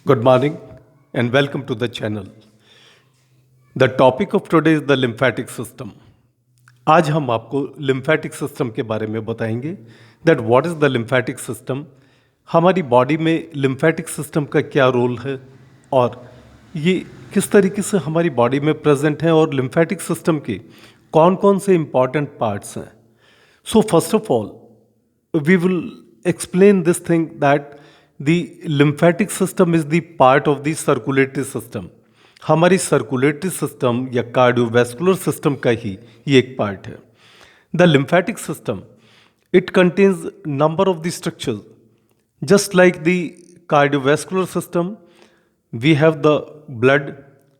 Good morning and welcome to the channel. The topic of today is the lymphatic system. आज हम आपको lymphatic system के बारे में बताएंगे that what is the lymphatic system, हमारी बॉडी में lymphatic system का क्या रोल है और ये किस तरीके से हमारी बॉडी में प्रेजेंट है और lymphatic system के कौन कौन से important parts हैं. So first of all, we will explain this thing that the lymphatic system is the part of the circulatory system. हमारी सर्कुलेटरी सिस्टम या कार्डियोवैस्कुलर सिस्टम का ही ये एक पार्ट है. The lymphatic system it contains number of the structures just like the cardiovascular system. We have the blood.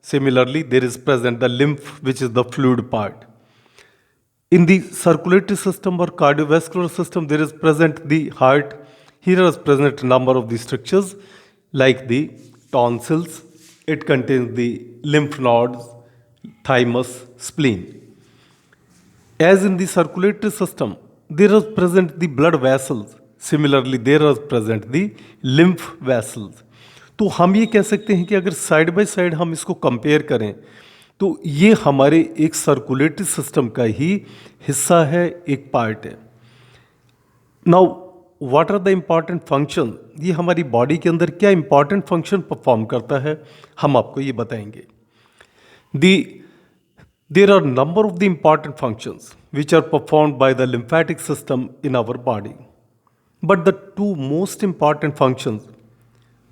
Similarly there is present the lymph which is the fluid part. In the circulatory system or cardiovascular system, there is present the heart. Here is present number of the structures like the tonsils. It contains the lymph nodes, thymus, spleen. As in the circulatory system, there is present the blood vessels. Similarly, there is present the lymph vessels. तो हम ये कह सकते हैं कि अगर side by side हम इसको कंपेयर करें तो ये हमारे एक सर्कुलेटरी सिस्टम का ही हिस्सा है, एक पार्ट है. Now what are the important function, ये हमारी बॉडी के अंदर क्या इंपॉर्टेंट फंक्शन परफॉर्म करता है हम आपको ये बताएंगे. There are number of the important functions which are performed by the lymphatic system in our body, but the two most important functions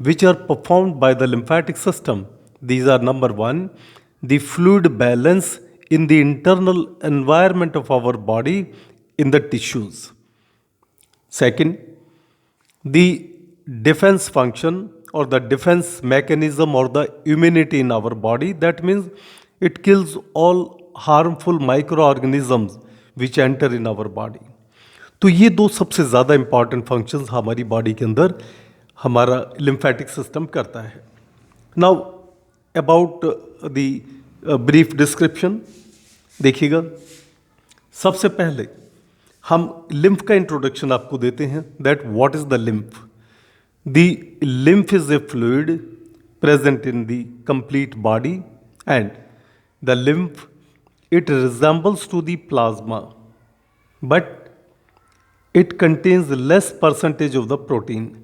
which are performed by the lymphatic system, these are number one, the fluid balance in the internal environment of our body in the tissues. Second, the defense function or the defense mechanism or the immunity in our body. That means it kills all harmful microorganisms which enter in our body. तो ये दो सबसे ज़्यादा important functions हमारी body के अंदर हमारा lymphatic system करता है. Now about the brief description देखिएगा. सबसे पहले हम लिम्फ का इंट्रोडक्शन आपको देते हैं that what is the lymph. The lymph is a fluid present in the complete body and the lymph it resembles to the plasma but it contains less percentage of the protein.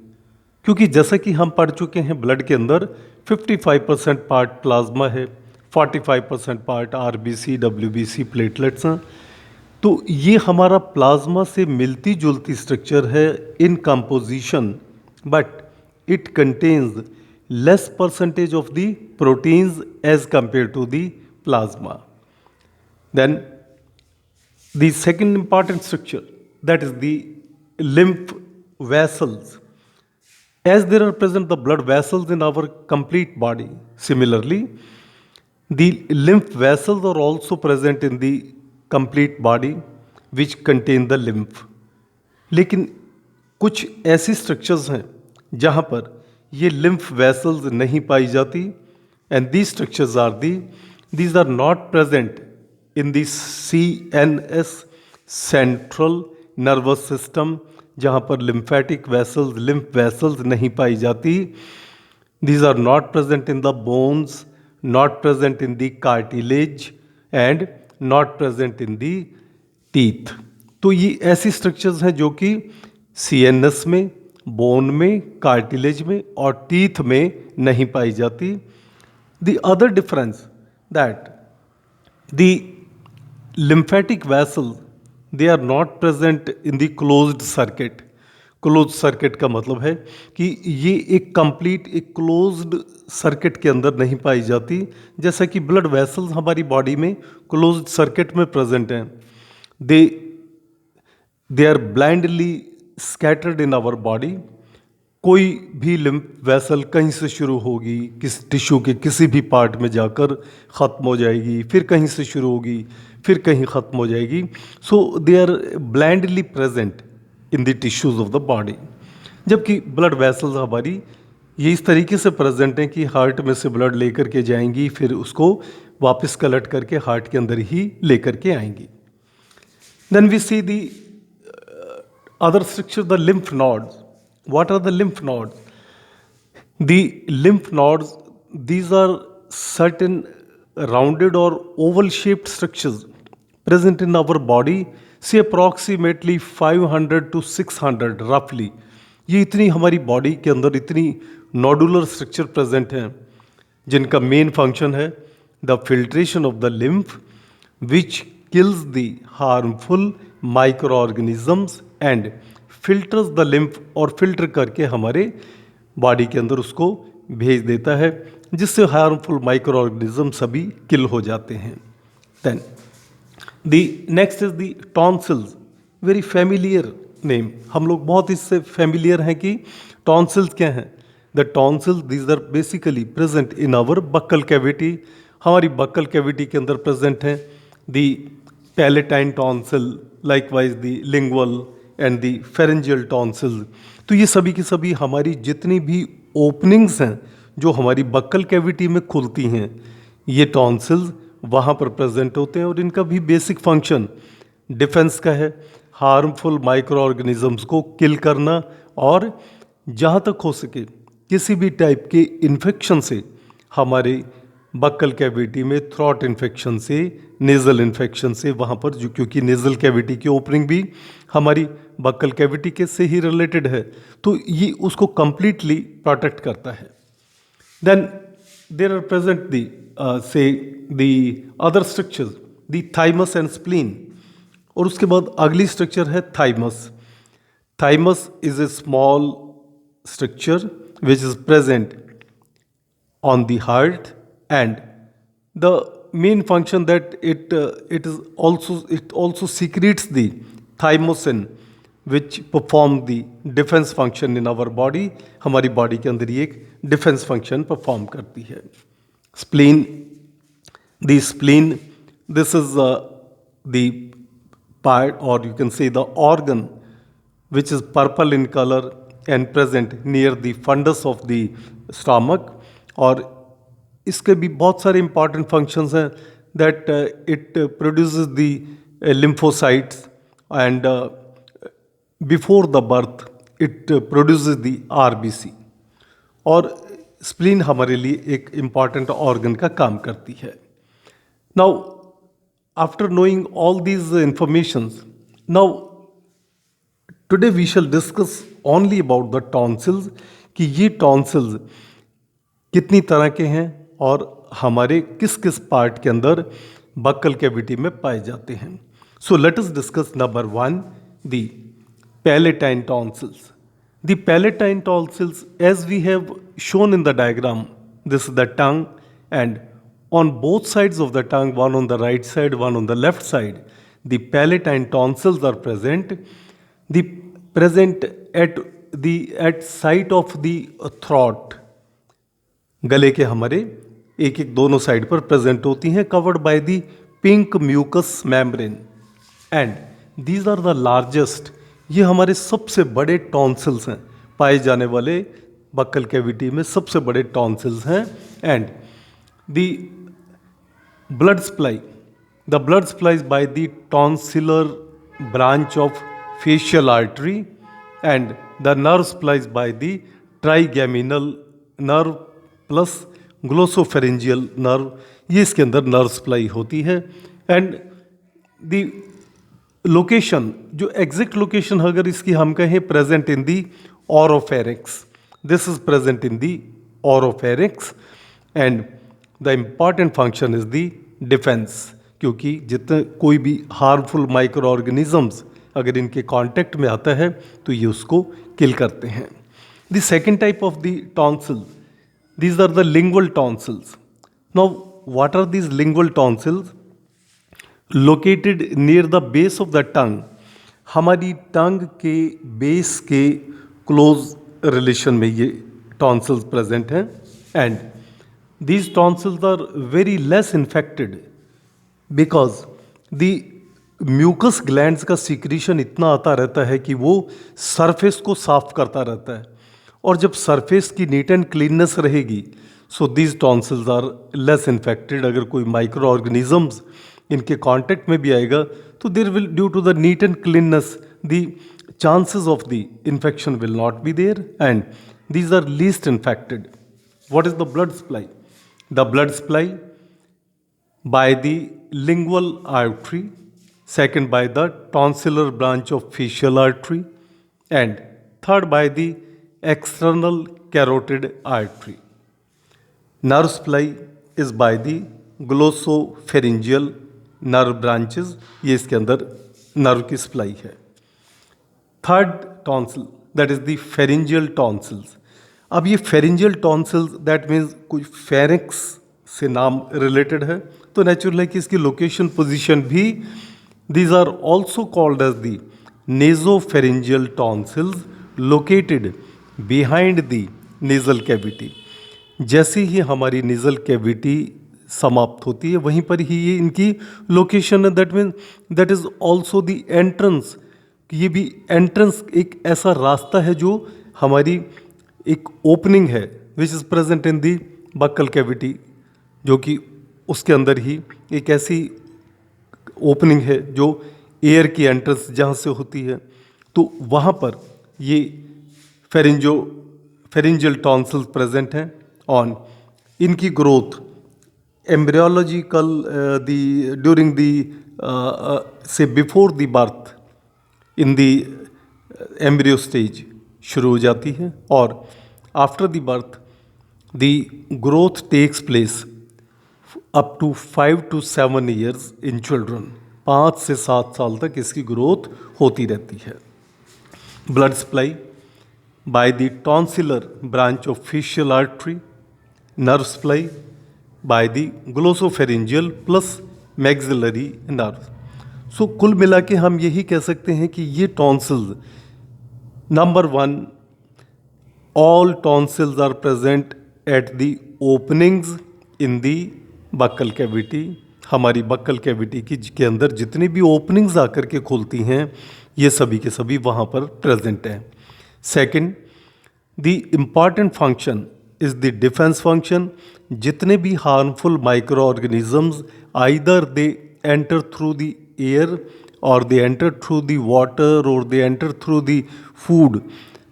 क्योंकि जैसा कि हम पढ़ चुके हैं blood के अंदर 55% part plasma है, 45% पार्ट आरबीसी, डब्ल्यूबीसी, प्लेटलेट्स हैं. तो ये हमारा प्लाज्मा से मिलती जुलती स्ट्रक्चर है in composition, but it contains less percentage of the proteins as compare to the plasma. Then the second important structure that is the lymph vessels. As there are present the blood vessels in our complete body, similarly, the lymph vessels are also present in the complete body which contain the lymph. लेकिन कुछ ऐसी structures हैं जहाँ पर ये lymph vessels नहीं पाई जाती and these structures are these are not present in the CNS, central nervous system, जहाँ पर लिम्फेटिक वेसल्स, लिम्फ वेसल्स नहीं पाई जाती. These are not present in the bones, not present in the cartilage and not present in the teeth. तो ये ऐसी structures हैं जो कि CNS में, बोन में, कार्टिलेज में और टीथ में नहीं पाई जाती. The other difference that the lymphatic vessels they are not present in the closed circuit. Close circuit का मतलब है कि ये एक कंप्लीट एक क्लोज्ड सर्किट के अंदर नहीं पाई जाती, जैसा कि ब्लड वेसल्स हमारी बॉडी में क्लोज्ड सर्किट में प्रेजेंट हैं. They are blindly scattered in our body. कोई भी लिम्फ वेसल कहीं से शुरू होगी, किस टिश्यू के किसी भी पार्ट में जाकर ख़त्म हो जाएगी, फिर कहीं से शुरू होगी, फिर कहीं ख़त्म हो जाएगी. So they are blindly present in the tissues of the body. जबकि ब्लड वेसल्स हमारी ये इस तरीके से प्रेजेंट हैं कि हार्ट में से ब्लड लेकर के जाएंगी, फिर उसको वापस कलेक्ट करके हार्ट के अंदर ही लेकर के आएंगी. Then we see the other structure, the lymph nodes. What are the lymph nodes? The lymph nodes, these are certain rounded or oval shaped structures present in our body, say approximately 500 to 600 roughly. ये इतनी हमारी body के अंदर इतनी nodular structure present हैं जिनका main function है the filtration of the lymph which kills the harmful micro organisms and filters the lymph और फिल्टर करके हमारे बॉडी के अंदर उसको भेज देता है जिससे हार्मफुल माइक्रो ऑर्गेनिज्म सभी किल हो जाते हैं. Then the next is the tonsils, very familiar name. हम लोग बहुत इससे फैमिलियर हैं कि टॉन्सिल्स क्या हैं. The tonsils these are basically present in our buccal cavity. हमारी बक्कल कैविटी के अंदर प्रेजेंट हैं the palatine tonsil, likewise the lingual and the pharyngeal tonsils. तो ये सभी की सभी हमारी जितनी भी ओपनिंग्स हैं जो हमारी बक्कल कैविटी में खुलती हैं, ये टॉन्सिल्स वहाँ पर प्रेजेंट होते हैं और इनका भी बेसिक फंक्शन डिफेंस का है, हार्मफुल माइक्रो ऑर्गेनिजम्स को किल करना और जहाँ तक हो सके किसी भी टाइप के इन्फेक्शन से हमारे बक्कल कैविटी में, थ्रॉट इन्फेक्शन से, नेज़ल इन्फेक्शन से, वहाँ पर जो क्योंकि नेज़ल कैविटी की ओपनिंग भी हमारी बक्कल कैविटी के से ही रिलेटेड है तो ये उसको कंप्लीटली प्रोटेक्ट करता है. देन देर आर प्रेजेंट दी से the other structures, the thymus and spleen. और उसके बाद अगली स्ट्रक्चर है thymus. Thymus is a small structure which is present on the heart and the main function that it also secretes the thymosin which perform the defense function in our body. हमारी body के अंदर ये एक defence function perform करती है. Spleen, the spleen, this is the part or you can say the organ which is purple in color and present near the fundus of the stomach. और इसके भी बहुत सारे इंपॉर्टेंट फंक्शंस हैं that it produces the lymphocytes and before the birth it produces the RBC. और spleen हमारे लिए एक इम्पॉर्टेंट ऑर्गन का काम करती है. Now after knowing all these informations, now today we shall discuss only about the tonsils कि ये टॉन्सिल्स कितनी तरह के हैं और हमारे किस किस पार्ट के अंदर बक्कल कैविटी में पाए जाते हैं. So let us discuss number 1, the palatine tonsils. The palatine tonsils, as we have shown in the diagram, this is the tongue and on both sides of the tongue, one on the right side, one on the left side, the palatine tonsils are present. The present at site of the throat, गले के हमारे एक एक दोनों side पर present होती हैं, covered by the pink mucus membrane and these are the largest. ये हमारे सबसे बड़े टॉन्सिल्स हैं, पाए जाने वाले बक्कल कैविटी में सबसे बड़े टॉन्सिल्स हैं. And the blood supply, the blood supply by the tonsillar branch of facial artery and the nerve supplies by the trigeminal nerve plus glossopharyngeal nerve. ये इसके अंदर नर्व सप्लाई होती है. एंड द लोकेशन, जो exact location अगर इसकी हम कहें, present in the oropharynx. This is present in the oropharynx and the important function is the defence, क्योंकि जितने कोई भी हार्मफुल माइक्रो ऑर्गेनिजम्स अगर इनके कांटेक्ट में आता है तो ये उसको किल करते हैं. The second type of the tonsil, these are the lingual tonsils. Now what are these lingual tonsils? Located near the base of the tongue, हमारी टंग के बेस के क्लोज रिलेशन में ये टॉन्सिल्स प्रेजेंट हैं. And these tonsils are very less infected because the mucus glands का secretion इतना आता रहता है कि वो सरफेस को साफ करता रहता है. और जब सरफेस की नीट एंड क्लीननेस रहेगी, so these tonsils are less infected. अगर कोई माइक्रो ऑर्गेनिजम्स इनके कांटेक्ट में भी आएगा तो there will, due to the neat and cleanness, the chances of the infection will not be there, and these are least infected. What is the blood supply? The blood supply by the lingual artery, second by the tonsillar branch of facial artery, and third by the external carotid artery. Nerve supply is by the glossopharyngeal nerve branches, ये इसके अंदर nerve की supply है. Third tonsil that is the pharyngeal tonsils. अब ये pharyngeal tonsils that means कोई फेरिक्स से नाम रिलेटेड है, तो नेचुरल है कि इसकी लोकेशन पोजीशन भी these are also called as the nasopharyngeal tonsils located behind the nasal cavity. जैसे ही हमारी नेजल कैविटी समाप्त होती है वहीं पर ही ये इनकी लोकेशन है. That mean that is also the entrance. ये भी एंट्रेंस एक ऐसा रास्ता है जो हमारी एक ओपनिंग है which is present in the buccal cavity, जो कि उसके अंदर ही एक ऐसी ओपनिंग है जो एयर की एंट्रेंस जहाँ से होती है. तो वहाँ पर ये फेरिंजियल टॉन्सिल्स प्रेजेंट हैं. ऑन इनकी ग्रोथ एम्ब्रियोलॉजिकल ड्यूरिंग दी से before the birth in the embryo stage शुरू हो जाती है, और after the birth the growth takes place up to 5 to 7 years in children. 5 से 7 साल तक इसकी ग्रोथ होती रहती है. Blood supply by the tonsillar branch of facial artery. Nerve supply by the glossopharyngeal plus maxillary nerve. So कुल मिला के हम यही कह सकते हैं कि ये tonsils, number 1, all tonsils are present at the openings in the buccal cavity. हमारी बक्कल कैविटी की के अंदर जितनी भी ओपनिंग्स आकर के खुलती हैं ये सभी के सभी वहाँ पर प्रेजेंट हैं. Second, the important function is the defence function. जितने भी harmful microorganisms either they enter through the air और they enter through the water और they enter through the food,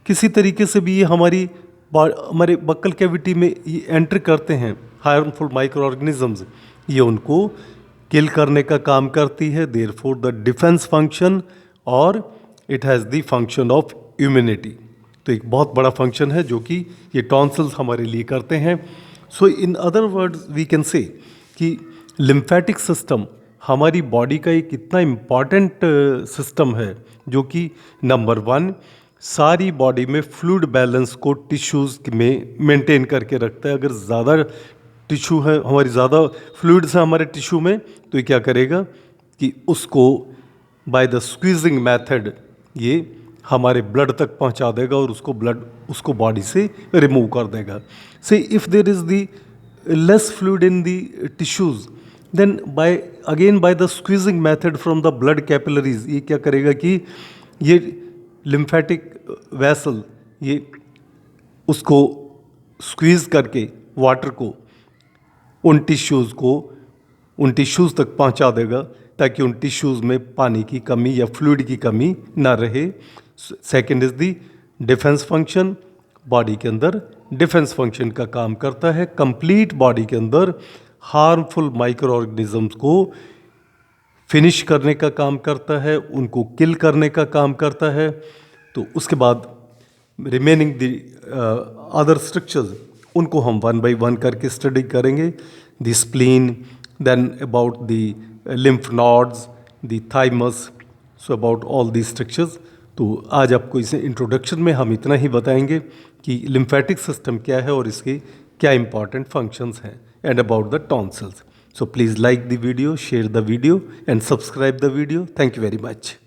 किसी तरीके से भी ये हमारे बक्कल कैविटी में ये एंटर करते हैं हार्मफुल माइक्रो ऑर्गेनिजम्स, ये उनको किल करने का काम करती है. देयरफॉर द डिफेंस फंक्शन और it has the function of immunity. तो एक बहुत बड़ा फंक्शन है जो कि ये टॉन्सिल्स हमारे लिए करते हैं. So in other words we can say कि लिम्फेटिक सिस्टम हमारी बॉडी का एक इतना इम्पॉर्टेंट सिस्टम है जो कि नंबर 1 सारी बॉडी में फ्लूइड बैलेंस को टिश्यूज़ में मेंटेन करके रखता है. अगर ज़्यादा टिश्यू है, हमारी ज़्यादा फ्लूइड्स है हमारे टिश्यू में, तो ये क्या करेगा कि उसको बाय द स्क्वीजिंग मेथड ये हमारे ब्लड तक पहुंचा देगा और उसको बॉडी से रिमूव कर देगा. So if there is the less fluid in the tissues then by the squeezing method from the blood capillaries, ये क्या करेगा कि ये लिम्फेटिक वेसल ये उसको स्क्वीज़ करके वाटर को उन टिश्यूज़ तक पहुंचा देगा ताकि उन टिश्यूज़ में पानी की कमी या फ्लूइड की कमी ना रहे. Second is the defence function. Body के अंदर डिफेंस फंक्शन का काम करता है. कंप्लीट बॉडी के अंदर हार्मफुल माइक्रो ऑर्गेनिजम्स को फिनिश करने का काम करता है, उनको किल करने का काम करता है. तो उसके बाद रिमेनिंग द अदर स्ट्रक्चर्स उनको हम 1 by 1 करके स्टडी करेंगे. The spleen, then about the lymph nodes, the thymus, so about all the structures. तो आज आपको इसे इंट्रोडक्शन में हम इतना ही बताएंगे कि लिम्फेटिक सिस्टम क्या है और इसके क्या इंपॉर्टेंट फंक्शंस हैं, and about the tonsils. So please like the video, share the video and subscribe the video. Thank you very much.